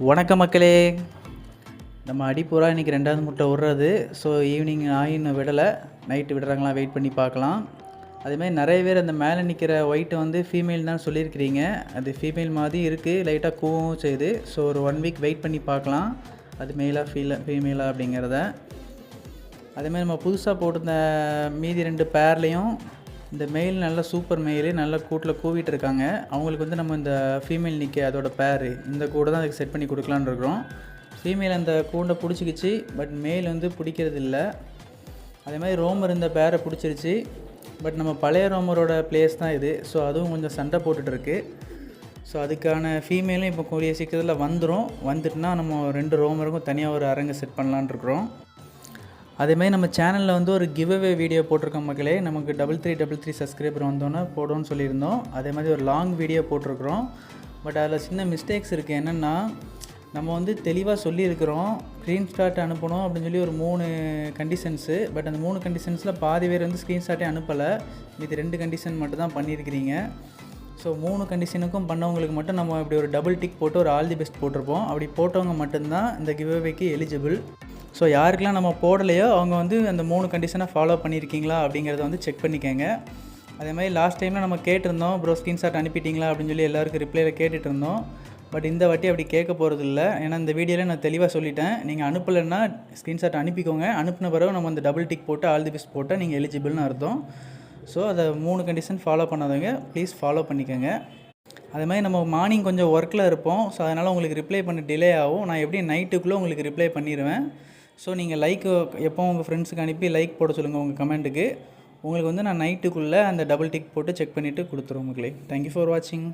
வணக்கம் மக்களே. நம்ம அடிப்புறா இன்றைக்கி 2வது முட்டை விட்றது. ஸோ ஈவினிங் இன்னும் விடலை, நைட்டு விடுறாங்களா வெயிட் பண்ணி பார்க்கலாம். அதேமாதிரி நிறைய பேர் அந்த மேலே நிற்கிற ஒயிட்டை வந்து ஃபீமேல் தான் சொல்லியிருக்கிறீங்க. அது ஃபீமேல் மாதிரி இருக்குது, லைட்டாக கூவும் செய்யுது. ஸோ ஒரு 1 வீக் வெயிட் பண்ணி பார்க்கலாம் அது மேலாக ஃபீமேலாக அப்படிங்கிறத. அதேமாதிரி நம்ம புதுசாக போட்டிருந்த மீதி 2 பேர்லேயும் இந்த மெயில் நல்ல சூப்பர் மெயிலு நல்ல கூட்டில் கூவிட்டு இருக்காங்க. அவங்களுக்கு வந்து நம்ம இந்த ஃபீமேல் நிற்க அதோட பேர் இந்த கூடை தான் அதுக்கு செட் பண்ணி கொடுக்கலான்னு இருக்கிறோம். ஃபீமேல் அந்த கூண்டை பிடிச்சிக்கிச்சு, பட் மேல் வந்து பிடிக்கிறது இல்லை. அதே மாதிரி ரோமர் இந்த பேரை பிடிச்சிருச்சு, பட் நம்ம பழைய ரோமரோட பிளேஸ் தான் இது. ஸோ அதுவும் கொஞ்சம் சண்டை போட்டுட்ருக்கு. ஸோ அதுக்கான ஃபீமேலும் இப்போ கூடிய சீக்கிரத்தில் வந்துட்டுனா நம்ம 2 ரோமருக்கும் தனியாக ஒரு அரங்கு செட் பண்ணலான் இருக்கிறோம். அதேமாதிரி நம்ம சேனலில் வந்து ஒரு கிவ்அவே வீடியோ போட்டிருக்கோம் மக்களே. நமக்கு 3333 சப்ஸ்கிரைபர் வந்தோன்னே போடுவோன்னு சொல்லியிருந்தோம். அதே மாதிரி ஒரு லாங் வீடியோ போட்டிருக்கிறோம். பட் அதில் சின்ன மிஸ்டேக்ஸ் இருக்குது. என்னென்னா, நம்ம வந்து தெளிவாக சொல்லியிருக்கிறோம் ஸ்க்ரீன்ஷாட் அனுப்பணும் அப்படின்னு சொல்லி ஒரு 3 கண்டிஷன்ஸு. பட் அந்த 3 கண்டிஷன்ஸில் பாதி பேர் வந்து ஸ்க்ரீன்ஷாட்டே அனுப்பலை. இது 2 கண்டிஷன் மட்டும் தான் பண்ணியிருக்கிறீங்க. ஸோ 3 கண்டிஷனுக்கும் பண்ணவங்களுக்கு மட்டும் நம்ம இப்படி ஒரு டபுள் டிக் போட்டு ஒரு ஆல் தி பெஸ்ட் போட்டிருப்போம். அப்படி போட்டவங்க மட்டும்தான் இந்த கிவ்அவேக்கு எலிஜிபிள். ஸோ யாருக்கெல்லாம் நம்ம போடலையோ அவங்க வந்து அந்த 3 கண்டிஷனை ஃபாலோ பண்ணியிருக்கீங்களா அப்படிங்கிறத வந்து செக் பண்ணிக்கோங்க. அதே மாதிரி லாஸ்ட் டைமில் நம்ம கேட்டிருந்தோம், ப்ரோ ஸ்க்ரீன்ஷாட் அனுப்பிட்டீங்களா அப்படின்னு சொல்லி எல்லாருக்கும் ரிப்ளையில் கேட்டுட்டு இருந்தோம். பட் இந்த வாட்டி அப்படி கேட்க போகிறது இல்லை. ஏன்னா இந்த வீடியோவில் நான் தெளிவாக சொல்லிட்டேன், நீங்கள் அனுப்பலைன்னா ஸ்க்ரீன்ஷாட் அனுப்பிக்கோங்க. அனுப்பின பிறகு நம்ம அந்த டபுள் டிக் போட்டு ஆல் தி பெஸ்ட் போட்டால் நீங்கள் எலிஜிபிள்னு அர்த்தம். ஸோ அதை 3 கண்டிஷன் ஃபாலோ பண்ணாதவங்க ப்ளீஸ் ஃபாலோ பண்ணிக்கோங்க. அதே மாதிரி நம்ம மார்னிங் கொஞ்சம் ஒர்க்கில் இருப்போம். ஸோ அதனால் உங்களுக்கு ரிப்ளை பண்ண டிலே ஆகும். நான் எப்படி நைட்டுக்குள்ளே உங்களுக்கு ரிப்ளை பண்ணிடுவேன். ஸோ நீங்கள் எப்போ உங்கள் ஃப்ரெண்ட்ஸுக்கு அனுப்பி லைக் போட சொல்லுங்கள் உங்கள் கமெண்ட்டுக்கு. உங்களுக்கு வந்து நான் நைட்டுக்குள்ளே அந்த டபுள் டிக் போட்டு செக் பண்ணிவிட்டு கொடுத்துருவோம் மக்களே. தேங்க்யூ ஃபார் வாட்சிங்.